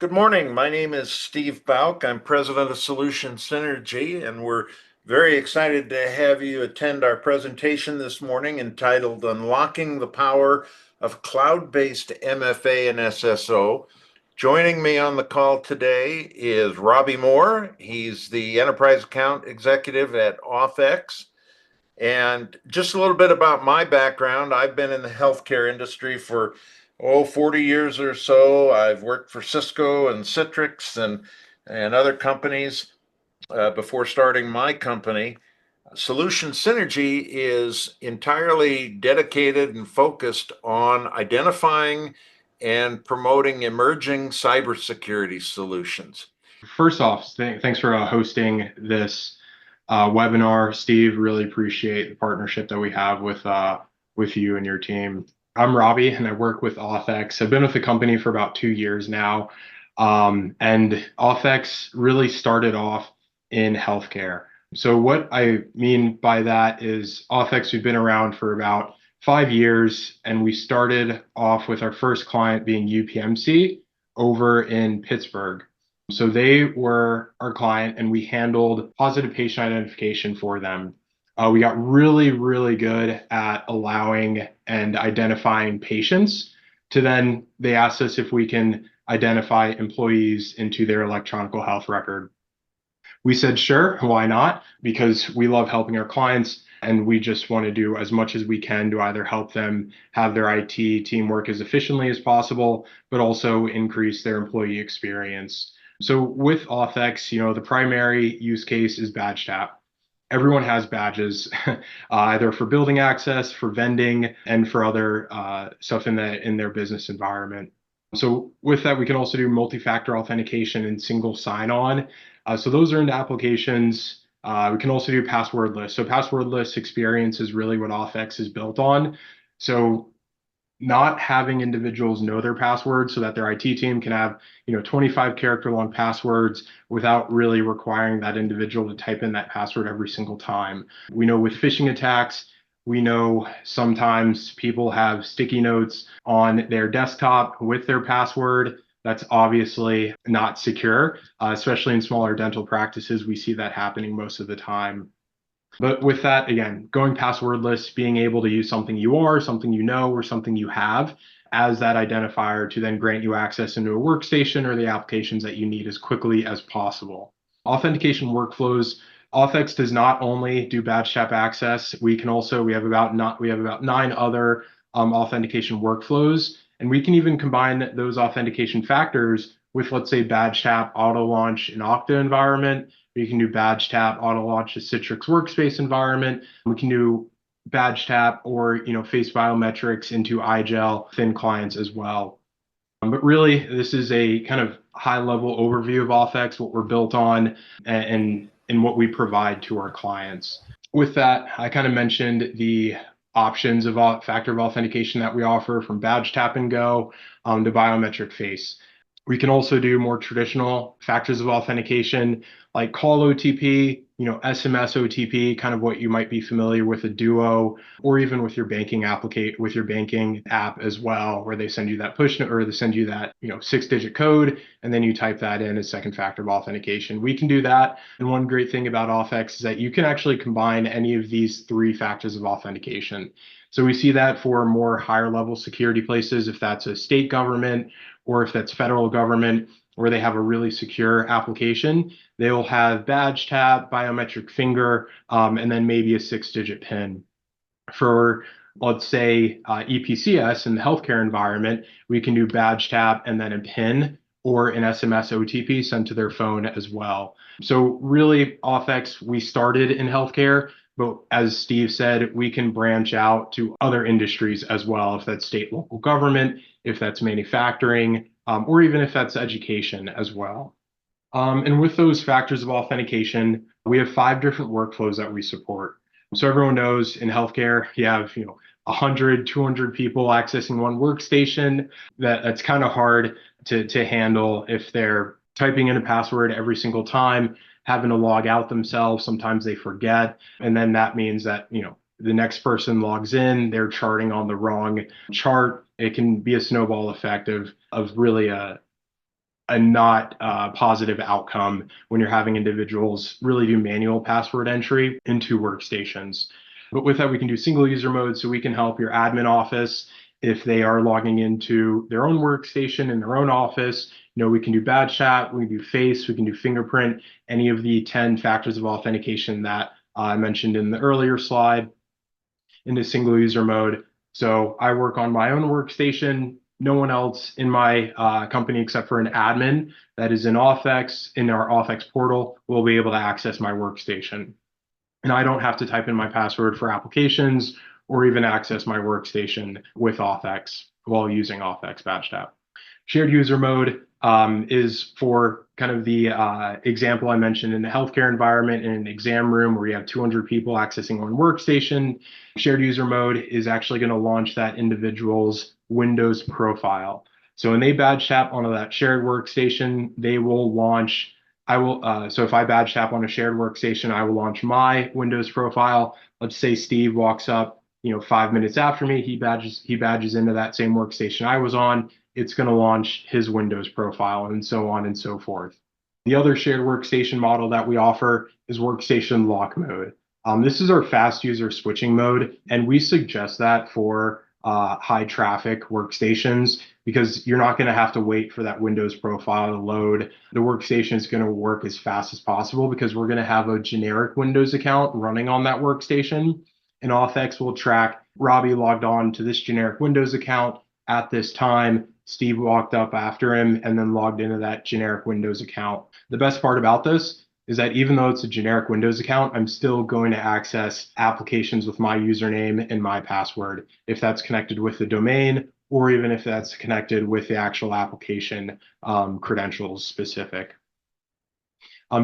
Good morning. My name is Steve Bauk. I'm president of Solution Synergy, and we're very excited to have you attend our presentation this morning entitled Unlocking the Power of Cloud-Based MFA and SSO. Joining me on the call today is Robbie Moore. He's the Enterprise Account Executive at Authex. And just a little bit about my background. I've been in the healthcare industry for 40 years or so. I've worked for Cisco and Citrix and other companies before starting my company. Solution Synergy is entirely dedicated and focused on identifying and promoting emerging cybersecurity solutions. First off, thanks for hosting this webinar, Steve. Really appreciate the partnership that we have with you and your team. I'm Robbie, and I work with Authex. I've been with the company for about 2 years now, and Authex really started off in healthcare. So what I mean by that is Authex, we've been around for about 5 years, and we started off with our first client being UPMC over in Pittsburgh. So they were our client, and we handled positive patient identification for them. We got really, really good at allowing and identifying patients. To then they asked us if we can identify employees into their electronic health record. We said, sure, why not? Because we love helping our clients, and we just want to do as much as we can to either help them have their IT team work as efficiently as possible, but also increase their employee experience. So with Authex, the primary use case is badge tap. Everyone has badges, either for building access, for vending, and for other stuff in their business environment. So with that, we can also do multi-factor authentication and single sign-on. So those are into applications. We can also do passwordless. So passwordless experience is really what Authex is built on. So not having individuals know their passwords so that their IT team can have 25 character long passwords without really requiring that individual to type in that password every single time. We know with phishing attacks, we know sometimes people have sticky notes on their desktop with their password. That's obviously not secure, especially in smaller dental practices. We see that happening most of the time. But with that, again, going passwordless, being able to use something you are, something you know, or something you have as that identifier to then grant you access into a workstation or the applications that you need as quickly as possible. Authentication workflows. Authex does not only do badge tap access. We have about 9 other authentication workflows, and we can even combine those authentication factors with, let's say, badge tap auto launch in Okta environment. We can do badge tap auto launch a Citrix workspace environment. We can do badge tap or face biometrics into iGel thin clients as well. But really, this is a kind of high-level overview of Authex, what we're built on, and what we provide to our clients. With that, I kind of mentioned the options of factor of authentication that we offer, from badge tap and go to biometric face. We can also do more traditional factors of authentication like call OTP, SMS OTP, kind of what you might be familiar with a Duo, or even with your banking app as well, where they send you that push note, or they send you that 6-digit code, and then you type that in as second factor of authentication. We can do that. And one great thing about Authex is that you can actually combine any of these 3 factors of authentication. So we see that for more higher level security places, if that's a state government or if that's federal government, where they have a really secure application, they will have badge tap, biometric finger, and then maybe a 6-digit PIN. For, let's say, EPCS in the healthcare environment, we can do badge tap and then a PIN or an SMS OTP sent to their phone as well. So really, Authex, we started in healthcare, but as Steve said, we can branch out to other industries as well, if that's state, local government, if that's manufacturing, or even if that's education as well. And with those factors of authentication, we have 5 different workflows that we support. So everyone knows in healthcare, you have 100, 200 people accessing one workstation. That's kind of hard to handle if they're typing in a password every single time, having to log out themselves. Sometimes they forget. And then that means that, the next person logs in, they're charting on the wrong chart. It can be a snowball effect of really a a not positive outcome when you're having individuals really do manual password entry into workstations. But with that, we can do single user mode, so we can help your admin office if they are logging into their own workstation in their own office. We can do badge chat, we can do face, we can do fingerprint, any of the 10 factors of authentication that I mentioned in the earlier slide into single user mode. So I work on my own workstation. No one else in my company except for an admin that is in Auth in our Auth portal will be able to access my workstation. And I don't have to type in my password for applications or even access my workstation with Auth while using Auth Badge Tab. Shared user mode is for kind of the example I mentioned in the healthcare environment in an exam room where you have 200 people accessing one workstation. Shared user mode is actually going to launch that individual's Windows profile. So when they badge tap onto that shared workstation, they will launch. So if I badge tap on a shared workstation, I will launch my Windows profile. Let's say Steve walks up, 5 minutes after me, he badges into that same workstation I was on. It's going to launch his Windows profile and so on and so forth. The other shared workstation model that we offer is workstation lock mode. This is our fast user switching mode, and we suggest that for high traffic workstations because you're not going to have to wait for that Windows profile to load. The workstation is going to work as fast as possible because we're going to have a generic Windows account running on that workstation. And Auth will track Robbie logged on to this generic Windows account at this time. Steve walked up after him and then logged into that generic Windows account. The best part about this is that even though it's a generic Windows account, I'm still going to access applications with my username and my password, if that's connected with the domain, or even if that's connected with the actual application credentials specific.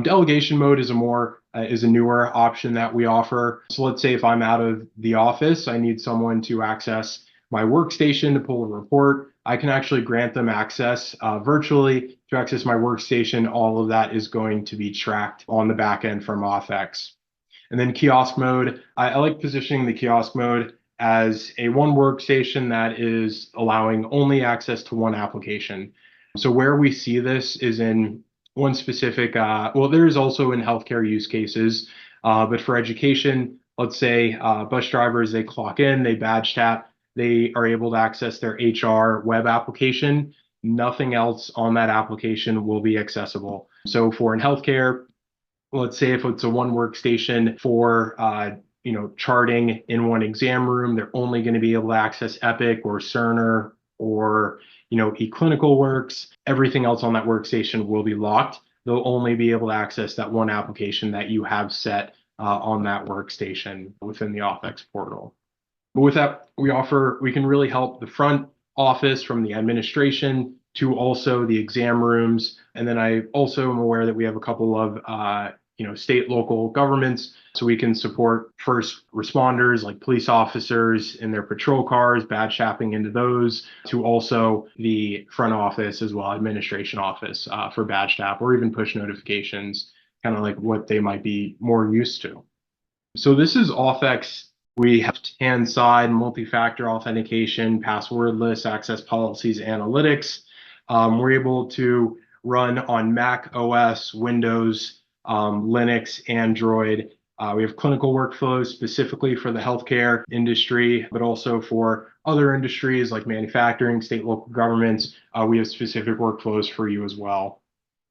Delegation mode is a newer option that we offer. So let's say if I'm out of the office, I need someone to access my workstation to pull a report. I can actually grant them access virtually to access my workstation. All of that is going to be tracked on the back end from Auth. And then kiosk mode, I like positioning the kiosk mode as a one workstation that is allowing only access to one application. So where we see this is in one specific, there is also in healthcare use cases, but for education, let's say bus drivers, they clock in, they badge tap, they are able to access their HR web application. Nothing else on that application will be accessible. So for in healthcare, let's say if it's a one workstation for charting in one exam room, they're only going to be able to access Epic or Cerner or eClinicalWorks. Everything else on that workstation will be locked. They'll only be able to access that one application that you have set on that workstation within the Auth portal. But with that, we can really help the front office from the administration to also the exam rooms. And then I also am aware that we have a couple of state, local governments. So we can support first responders like police officers in their patrol cars, badge tapping into those, to also the front office as well, administration office for badge tap or even push notifications, kind of like what they might be more used to. So this is Auth. We have hand side multi-factor authentication, passwordless access policies, analytics. We're able to run on Mac OS, Windows, Linux, Android. We have clinical workflows specifically for the healthcare industry, but also for other industries like manufacturing, state, local governments. We have specific workflows for you as well.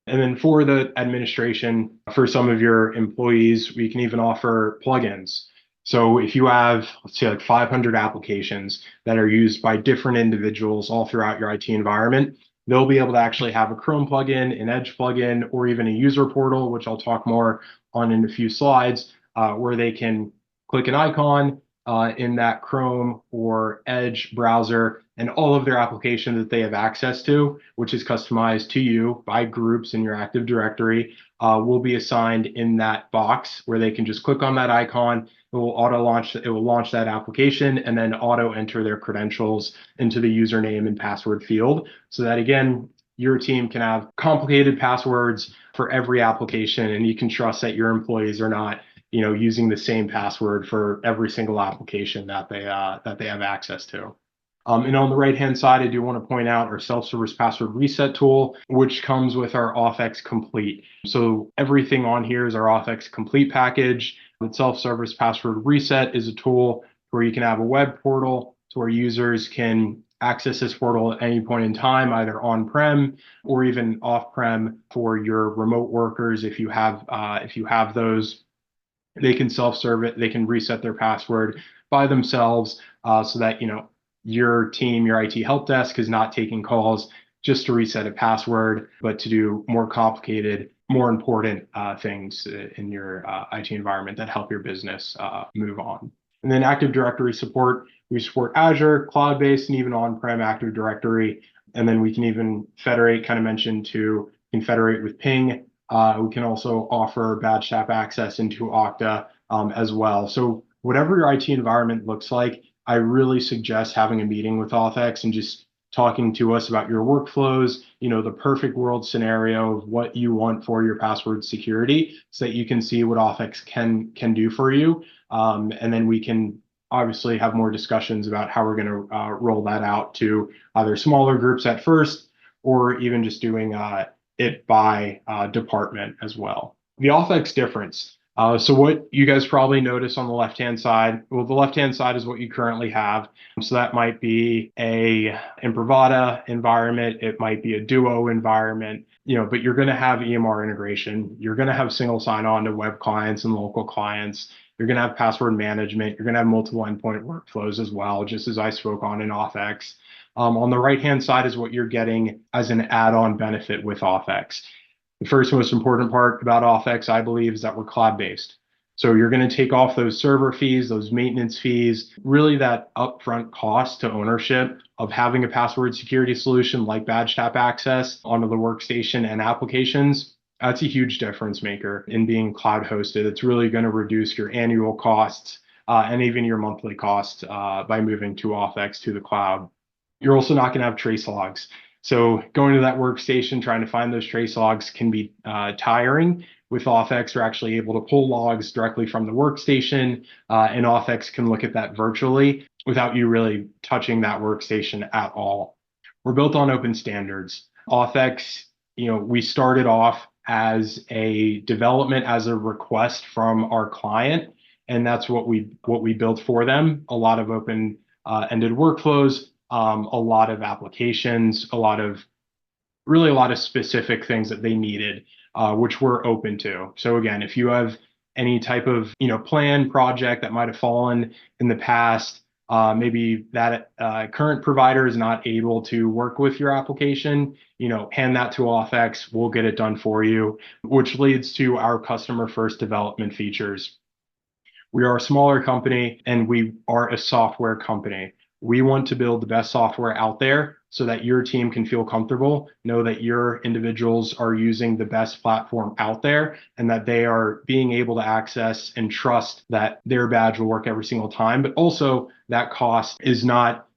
And then for the administration, for some of your employees, we can even offer plugins. So if you have, let's say, like 500 applications that are used by different individuals all throughout your IT environment, they'll be able to actually have a Chrome plugin, an Edge plugin, or even a user portal, which I'll talk more on in a few slides, where they can click an icon in that Chrome or Edge browser, and all of their application that they have access to, which is customized to you by groups in your Active Directory, will be assigned in that box where they can just click on that icon. It will launch that application and then auto enter their credentials into the username and password field, so that again, your team can have complicated passwords for every application, and you can trust that your employees are not using the same password for every single application that they have access to. And on the right-hand side, I do want to point out our self-service password reset tool, which comes with our Auth Complete. So everything on here is our Auth Complete package. The self-service password reset is a tool where you can have a web portal to where users can access this portal at any point in time, either on-prem or even off-prem for your remote workers. If you have those, they can self-serve it. They can reset their password by themselves, so that your team, your IT help desk, is not taking calls just to reset a password, but to do more complicated, more important things in your IT environment that help your business move on. And then Active Directory support. We support Azure, cloud-based, and even on-prem Active Directory. And then we can even federate, kind of mentioned, to confederate with Ping. We can also offer badge tap access into Okta as well. So whatever your IT environment looks like, I really suggest having a meeting with AuthX and just talking to us about your workflows, the perfect world scenario of what you want for your password security, so that you can see what AuthX can do for you. And then we can obviously have more discussions about how we're going to roll that out to either smaller groups at first, or even just doing it by department as well. The AuthX difference. So what you guys probably notice on the left-hand side, well, the left-hand side is what you currently have. So that might be a Imprivata environment. It might be a Duo environment, but you're going to have EMR integration. You're going to have single sign-on to web clients and local clients. You're going to have password management. You're going to have multiple endpoint workflows as well, just as I spoke on in AuthX. On the right-hand side is what you're getting as an add-on benefit with AuthX. The first most important part about AuthX, I believe, is that we're cloud-based. So you're going to take off those server fees, those maintenance fees, really that upfront cost to ownership of having a password security solution like badge tap access onto the workstation and applications. That's a huge difference maker in being cloud hosted. It's really going to reduce your annual costs and even your monthly costs by moving to AuthX to the cloud. You're also not going to have trace logs. So going to that workstation, trying to find those trace logs can be tiring. With AuthX, we're actually able to pull logs directly from the workstation, and AuthX can look at that virtually without you really touching that workstation at all. We're built on open standards. AuthX, we started off as a development, as a request from our client, and that's what we built for them. A lot of open ended workflows, a lot of applications, a lot of specific things that they needed, which we're open to. So again, if you have any type of plan project that might have fallen in the past, maybe that current provider is not able to work with your application, hand that to AuthX, we'll get it done for you, which leads to our customer first development features. We are a smaller company and we are a software company. We want to build the best software out there so that your team can feel comfortable, know that your individuals are using the best platform out there, and that they are being able to access and trust that their badge will work every single time. But also that cost is not,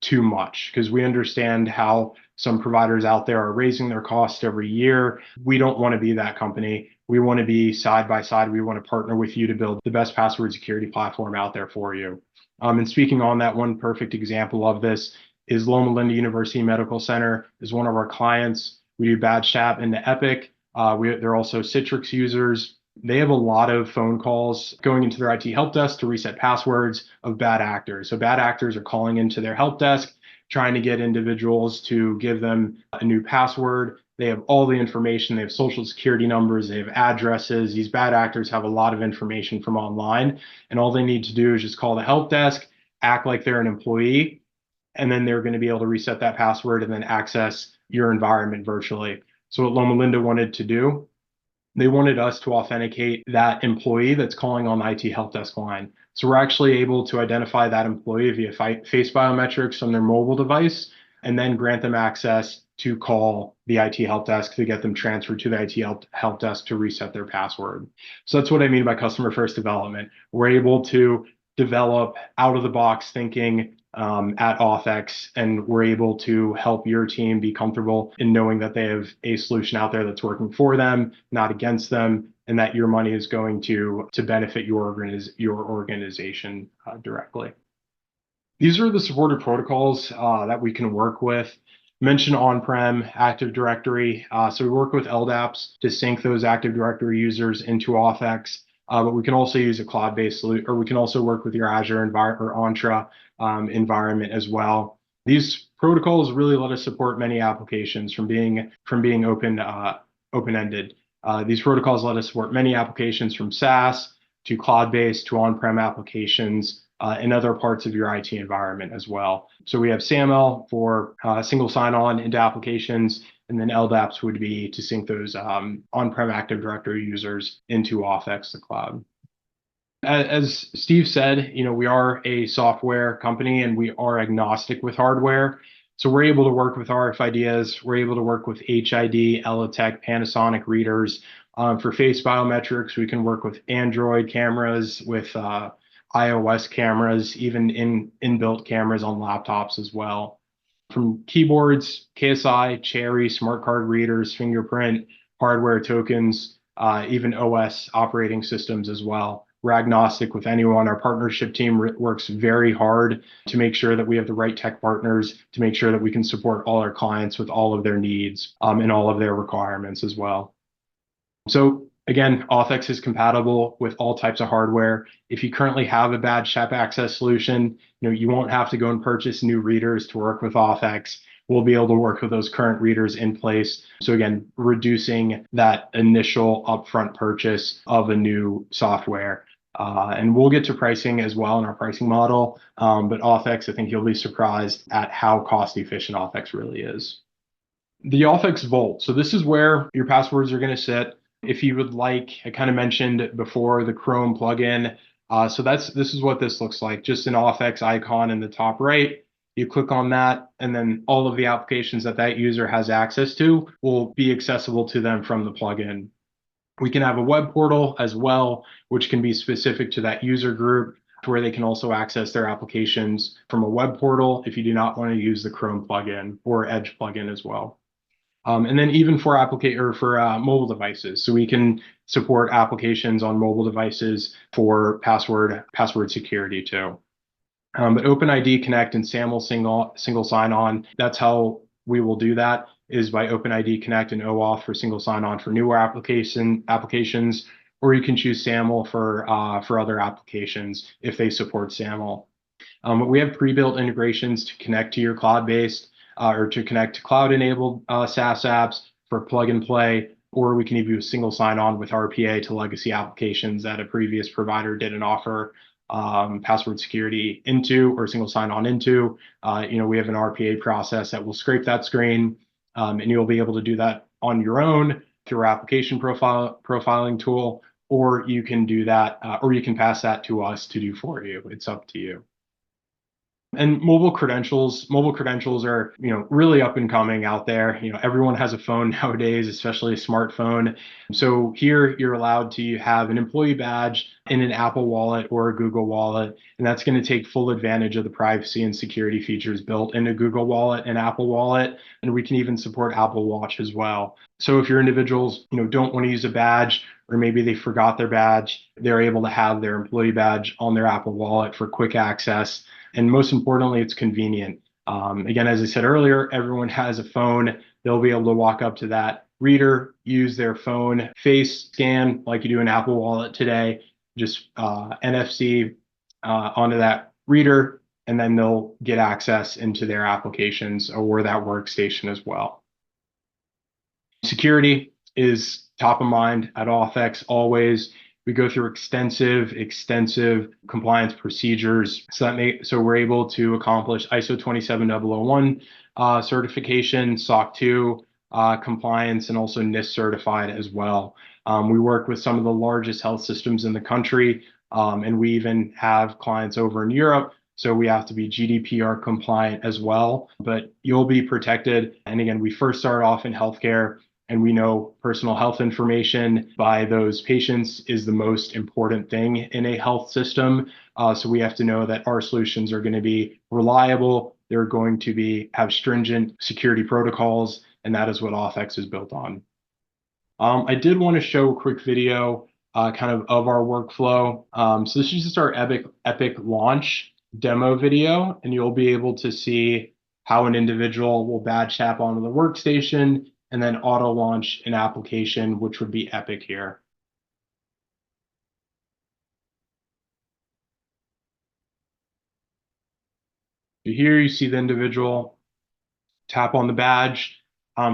too much, because we understand how some providers out there are raising their costs every year. We don't want to be that company. We want to be side by side. We want to partner with you to build the best password security platform out there for you. And speaking on that, one perfect example of this is Loma Linda University Medical Center is one of our clients. We do badge tap into Epic. They're also Citrix users. They have a lot of phone calls going into their IT help desk to reset passwords of bad actors. So bad actors are calling into their help desk, trying to get individuals to give them a new password. They have all the information. They have social security numbers. They have addresses. These bad actors have a lot of information from online. And all they need to do is just call the help desk, act like they're an employee, and then they're going to be able to reset that password and then access your environment virtually. So what Loma Linda wanted to do, they wanted us to authenticate that employee that's calling on the IT help desk line. So we're actually able to identify that employee via face biometrics on their mobile device, and then grant them access to call the IT help desk to get them transferred to the IT help desk to reset their password. So that's what I mean by customer first development. We're able to develop out of the box thinking at AuthX, and we're able to help your team be comfortable in knowing that they have a solution out there that's working for them, not against them, and that your money is going to benefit your organization directly. These are the supported protocols that we can work with. Mention on-prem Active Directory. So we work with LDAPs to sync those Active Directory users into Auth0, but we can also use a cloud-based solution, or we can also work with your Azure environment or Entra environment as well. These protocols really let us support many applications from being open-ended. These protocols let us support many applications from SaaS to cloud-based to on-prem applications in other parts of your IT environment as well. So we have SAML for single sign-on into applications, and then LDAPs would be to sync those on-prem Active Directory users into Auth0, the cloud. As Steve said, we are a software company and we are agnostic with hardware. So we're able to work with RFIDs, we're able to work with HID, ELITech, Panasonic readers. For face biometrics, we can work with Android cameras, with iOS cameras, even inbuilt cameras on laptops as well. From keyboards, KSI, Cherry, smart card readers, fingerprint, hardware tokens, even OS operating systems as well. We're agnostic with anyone. Our partnership team works very hard to make sure that we have the right tech partners to make sure that we can support all our clients with all of their needs and all of their requirements as well. So again, Auth0 is compatible with all types of hardware. If you currently have a badge tap access solution, you won't have to go and purchase new readers to work with Auth0. We'll be able to work with those current readers in place. So again, reducing that initial upfront purchase of a new software. And we'll get to pricing as well in our pricing model. But Auth0, I think you'll be surprised at how cost efficient Auth0 really is. The Auth0 Vault. So this is where your passwords are going to sit. If you would like, I kind of mentioned before the Chrome plugin. So this is what this looks like. Just an Auth0 icon in the top right. You click on that, and then all of the applications that user has access to will be accessible to them from the plugin. We can have a web portal as well, which can be specific to that user group, to where they can also access their applications from a web portal if you do not want to use the Chrome plugin or Edge plugin as well. And then even for mobile devices, so we can support applications on mobile devices for password security too. But OpenID Connect and SAML single sign-on, that's how we will do that, is by OpenID Connect and OAuth for single sign-on for newer applications, or you can choose SAML for other applications if they support SAML. But we have pre-built integrations to connect to your cloud-based or to connect to cloud-enabled SaaS apps for plug and play, or we can even do a single sign-on with RPA to legacy applications that a previous provider didn't offer password security into or single sign-on into. We have an RPA process that will scrape that screen, and you'll be able to do that on your own through our application profiling tool, or you can do that, or you can pass that to us to do for you. It's up to you. And mobile credentials are, really up and coming out there. Everyone has a phone nowadays, especially a smartphone. So here you're allowed to have an employee badge in an Apple Wallet or a Google Wallet, and that's going to take full advantage of the privacy and security features built into Google Wallet and Apple Wallet, and we can even support Apple Watch as well. So if your individuals, don't want to use a badge, or maybe they forgot their badge, they're able to have their employee badge on their Apple Wallet for quick access. And most importantly, it's convenient. Again, as I said earlier, everyone has a phone. They'll be able to walk up to that reader, use their phone, face scan like you do in Apple Wallet today, just NFC onto that reader, and then they'll get access into their applications or that workstation as well. Security is top of mind at Auth0 always. We go through extensive compliance procedures so we're able to accomplish ISO 27001 certification, SOC 2 compliance, and also NIST certified as well. We work with some of the largest health systems in the country, and we even have clients over in Europe. So we have to be GDPR compliant as well, but you'll be protected. And again, we first start off in healthcare, and we know personal health information by those patients is the most important thing in a health system. So we have to know that our solutions are going to be reliable. They're going to have stringent security protocols, and that is what Auth0 is built on. I did want to show a quick video kind of our workflow. So this is just our Epic launch. demo video, and you'll be able to see how an individual will badge tap onto the workstation and then auto launch an application, which would be Epic here. Here you see the individual tap on the badge.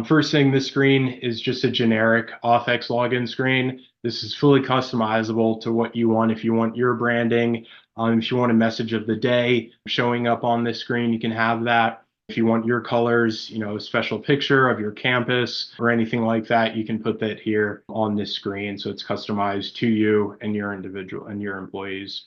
First thing, this screen is just a generic AuthX login screen. This is fully customizable to what you want. If you want your branding, if you want a message of the day showing up on this screen, you can have that. If you want your colors, a special picture of your campus or anything like that, you can put that here on this screen. So it's customized to you and your individual and your employees.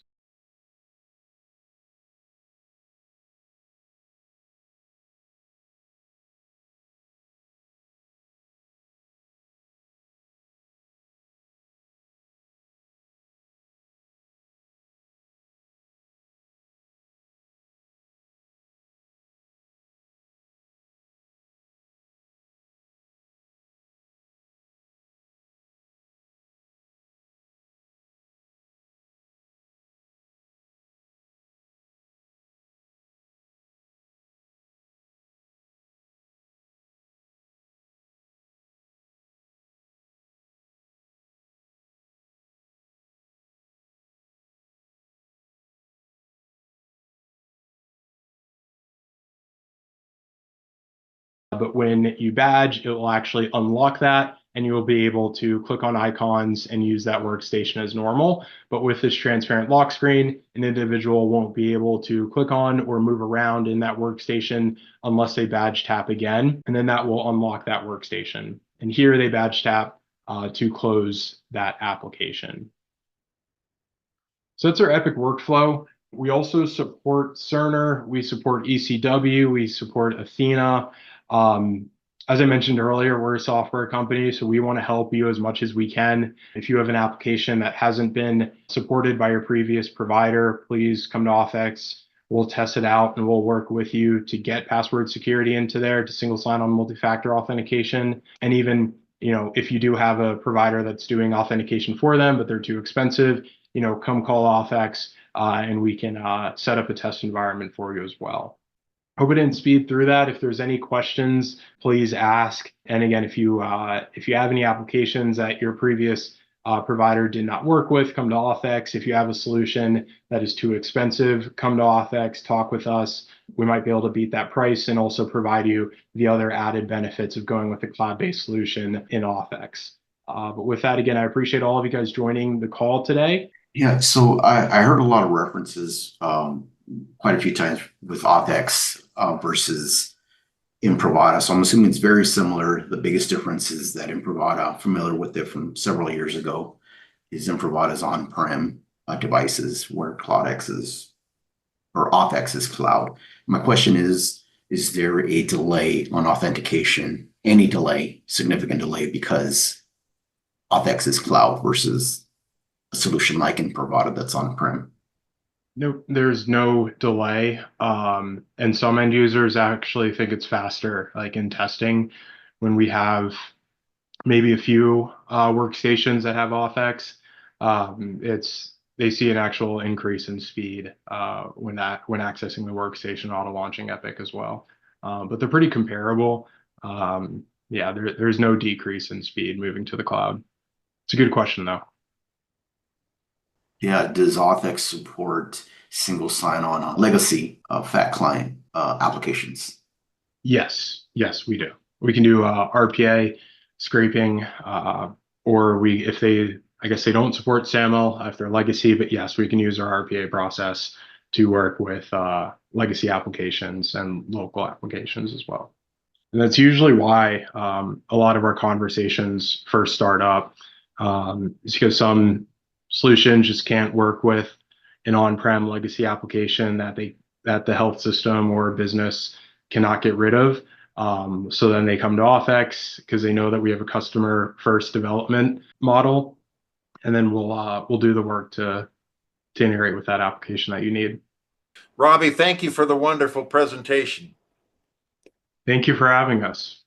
But when you badge, it will actually unlock that and you will be able to click on icons and use that workstation as normal. But with this transparent lock screen, an individual won't be able to click on or move around in that workstation unless they badge tap again, and then that will unlock that workstation. And here they badge tap to close that application. So that's our Epic workflow. We also support Cerner, we support ECW, we support Athena. As I mentioned earlier, we're a software company, so we want to help you as much as we can. If you have an application that hasn't been supported by your previous provider, please come to AuthX. We'll test it out and we'll work with you to get password security into there, to single sign-on multi-factor authentication. And even, if you do have a provider that's doing authentication for them, but they're too expensive, come call AuthX and we can set up a test environment for you as well. Hope I didn't speed through that. If there's any questions, please ask. And again, if you have any applications that your previous provider did not work with, come to AuthX. If you have a solution that is too expensive, come to AuthX, talk with us. We might be able to beat that price and also provide you the other added benefits of going with a cloud-based solution in AuthX. But with that, again, I appreciate all of you guys joining the call today. Yeah, so I heard a lot of references quite a few times with AuthX versus Imprivata. So I'm assuming it's very similar. The biggest difference is that Imprivata, familiar with it from several years ago, is Imprivata's on-prem devices where CloudX is, or AuthX is cloud. My question is there a delay on authentication, any delay, significant delay because AuthX is cloud versus a solution like Imprivata that's on-prem? No, there's no delay. And some end users actually think it's faster, like in testing, when we have maybe a few workstations that have AuthX, they see an actual increase in speed when accessing the workstation, auto launching Epic as well. But they're pretty comparable. Yeah, there's no decrease in speed moving to the cloud. It's a good question though. Yeah, does AuthX support single sign-on legacy fat client applications? Yes, we do. We can do RPA scraping, or I guess they don't support SAML if they're legacy, but yes, we can use our RPA process to work with legacy applications and local applications as well. And that's usually why a lot of our conversations first start up. Is because some solutions just can't work with an on-prem legacy application that the health system or business cannot get rid of. So then they come to AuthX because they know that we have a customer first development model, and then we'll do the work to integrate with that application that you need. Robbie, thank you for the wonderful presentation. Thank you for having us.